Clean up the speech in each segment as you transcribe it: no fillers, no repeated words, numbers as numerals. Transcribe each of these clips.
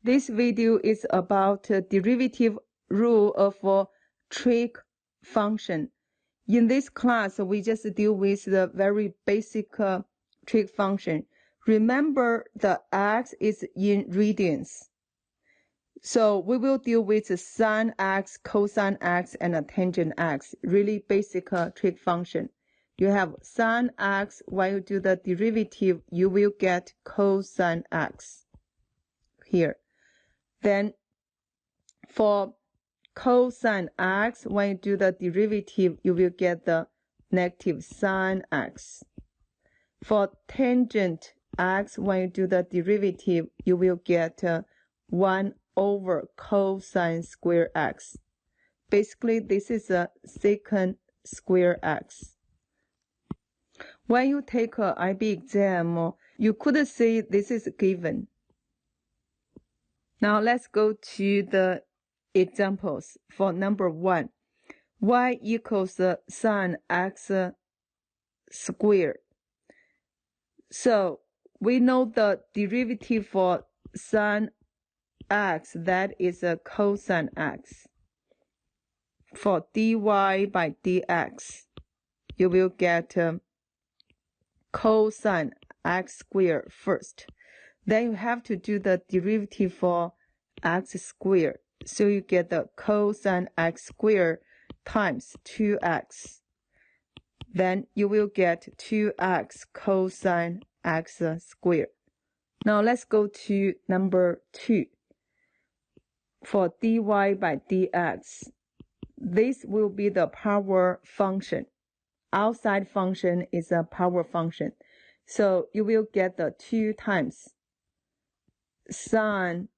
This video is about derivative rule of a trig function. In this class, we just deal with the very basic trig function. Remember, the x is in radians. So we will deal with the sine x, cosine x, and a tangent x. Really basic trig function. You have sine x. When you do the derivative, you will get cosine x here. Then for cosine x, when you do the derivative, you will get the negative sine x. For tangent x, when you do the derivative, you will get 1 over cosine square x. Basically, this is a secant square x. When you take an IB exam, you could say this is given. Now let's go to the examples. For number 1, y equals sine x squared. So we know the derivative for sine x, that is a cosine x. For dy by dx, you will get cosine x squared first. Then you have to do the derivative for x squared. So you get the cosine x squared times 2x. Then you will get 2x cosine x squared. Now let's go to number 2. For dy by dx, this will be the power function. Outside function is a power function. So you will get the 2 times sine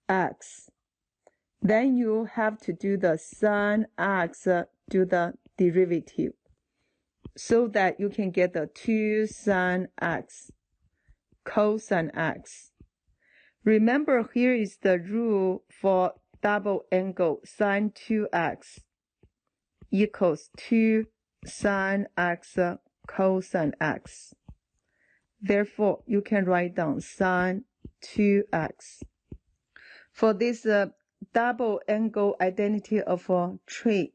x. Then you have to do the sine x, do the derivative, so that you can get the 2 sine x cosine x. Remember, here is the rule for double angle. Sine 2x equals 2 sine x cosine x. Therefore, you can write down sine 2x. For this double angle identity of a trig,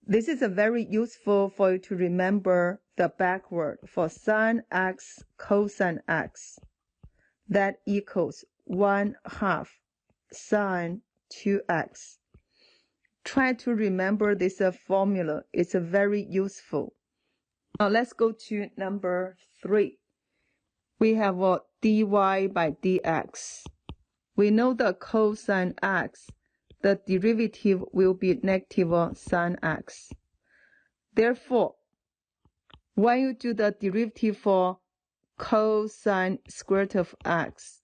this is very useful for you to remember the backward. For sine x cosine x, that equals 1/2 sine 2x. Try to remember this formula. It's very useful. Now let's go to number 3. We have a dy by dx. We know the cosine x, the derivative will be negative sine x. Therefore, when you do the derivative for cosine square root of x,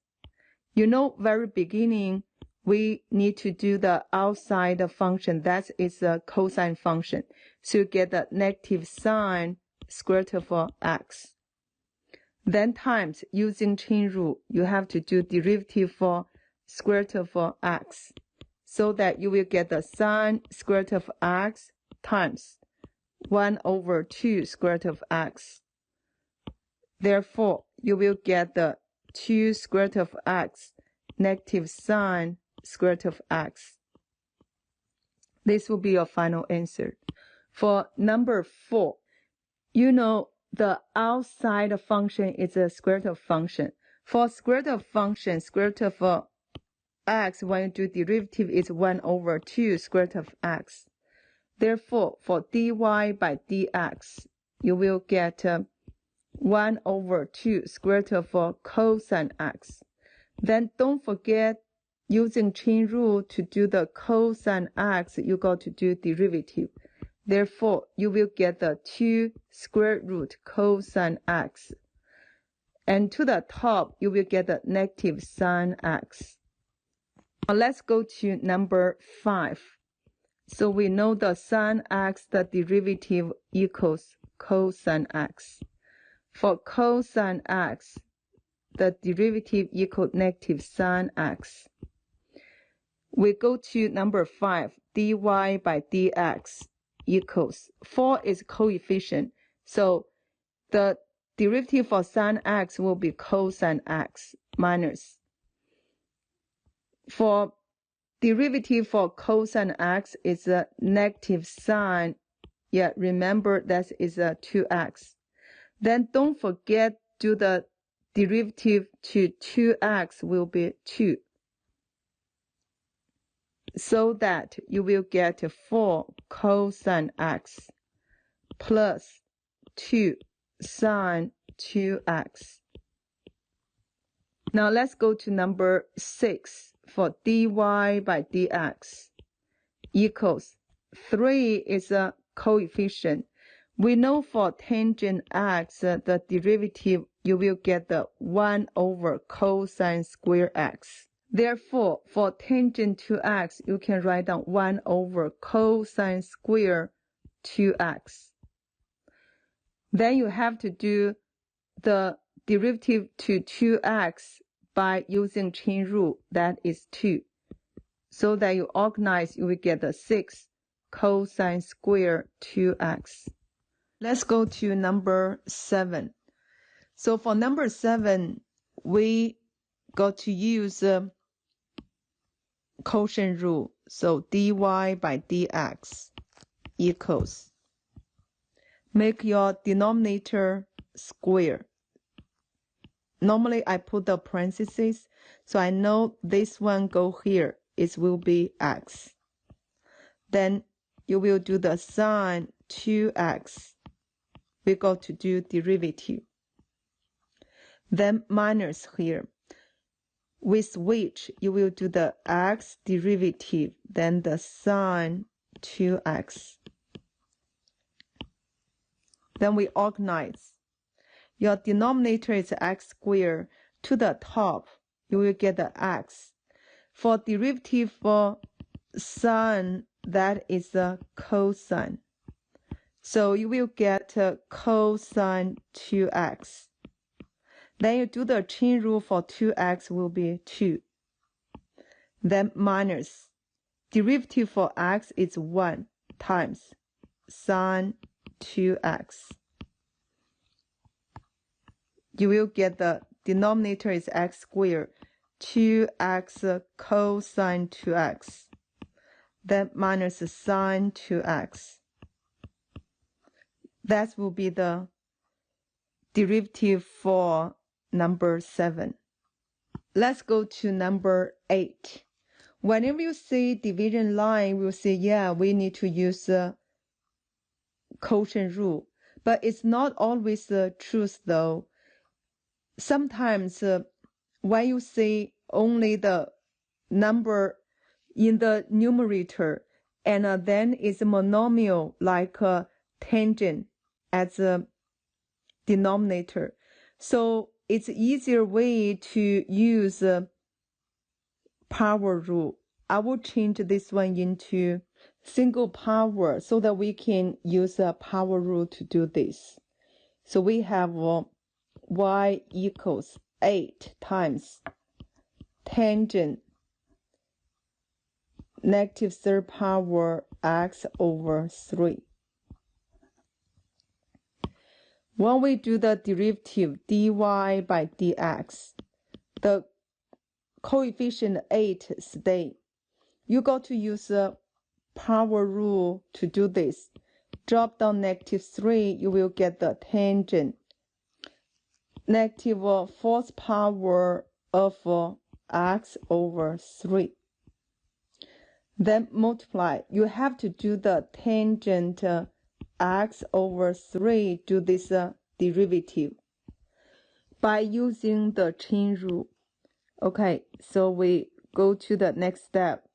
you know, very beginning, we need to do the outside function. That is a cosine function. So you get the negative sine square root of x. Then times, using chain rule, you have to do derivative for square root of x, so that you will get the sine square root of x times 1 over 2 square root of x. Therefore, you will get the 2 square root of x negative sine square root of x. This will be your final answer. For number 4, you know the outside function is a square root of function. For square root of function, square root of x, when you do derivative, is 1 over 2 square root of x. Therefore, for dy by dx, you will get 1 over 2 square root of cosine x. Then don't forget, using chain rule to do the cosine x, you got to do derivative. Therefore, you will get the 2 square root cosine x. And to the top, you will get the negative sine x. Now let's go to number 5. So we know the sine x, the derivative equals cosine x. For cosine x, the derivative equals negative sine x. We go to number 5, dy by dx equals 4 is coefficient. So the derivative for sine x will be cosine x. minus. For derivative for cosine x is a negative sign. Yeah, remember that is a 2x. Then don't forget do the derivative to 2x will be 2. So that you will get 4 cosine x plus 2 sine 2x. Now let's go to number 6 for dy by dx equals 3 is a coefficient. We know for tangent x, the derivative, you will get the 1 over cosine square x. Therefore, for tangent to x, you can write down 1 over cosine square 2x. Then you have to do the derivative to 2x by using chain rule, that is 2. So that you organize, you will get the 6 cosine square 2x. Let's go to number 7. So for number 7, we got to use quotient rule. So dy by dx equals, make your denominator square. Normally I put the parentheses, so I know this one go here. It will be x. Then you will do the sine 2x. We got to do derivative. Then minus here. With which you will do the x derivative, then the sine 2x. Then we organize. Your denominator is x squared. To the top, you will get the x. For derivative for sine, that is a cosine. So you will get cosine 2x. Then you do the chain rule for 2x will be 2. Then minus. Derivative for x is 1 times sine 2x. You will get the denominator is x squared, 2x cosine 2x. Then minus sine 2x. That will be the derivative for number 7. Let's go to number 8. Whenever you see division line, we'll say, yeah, we need to use quotient rule. But it's not always the truth though. Sometimes when you see only the number in the numerator and then it's a monomial like tangent as a denominator. So it's easier way to use power rule. I will change this one into single power so that we can use a power rule to do this. So we have y equals 8 times tangent negative third power x over 3. When we do the derivative dy by dx, the coefficient 8 stay. You got to use a power rule to do this. Drop down negative 3, you will get the tangent negative fourth power of x over 3. Then multiply. You have to do the tangent x over 3, do this derivative by using the chain rule. Okay, so we go to the next step.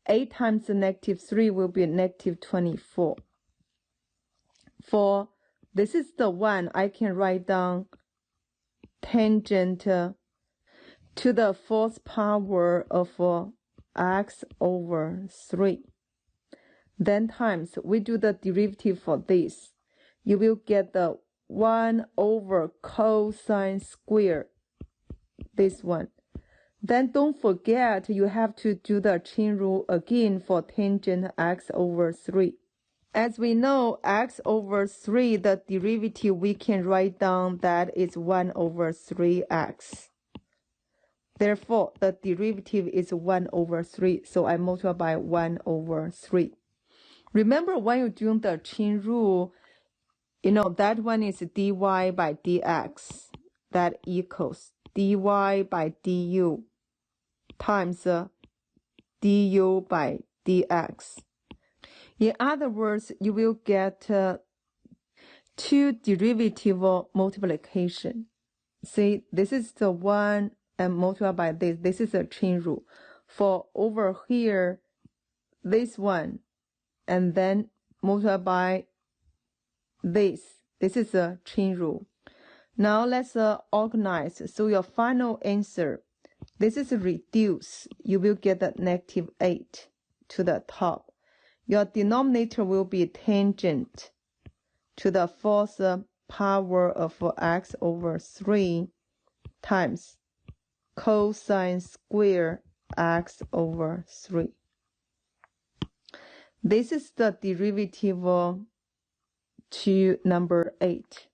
8 times the negative 3 will be negative 24. For this is the one, I can write down tangent to the fourth power of x over 3. Then times, we do the derivative for this. You will get the 1 over cosine square, this one. Then don't forget you have to do the chain rule again for tangent x over 3. As we know, x over 3, the derivative we can write down that is 1 over 3x. Therefore, the derivative is 1 over 3. So I multiply by 1 over 3. Remember when you're doing the chain rule, you know, that one is dy by dx. That equals dy by du times du by dx. In other words, you will get two derivative multiplication. See, this is the one and multiply by this. This is a chain rule. For over here, this one, and then multiply by this. This is a chain rule. Now let's organize. So your final answer, this is reduced. You will get the -8 to the top. Your denominator will be tangent to the fourth power of x over 3 times cosine square x over 3. This is the derivative to number 8.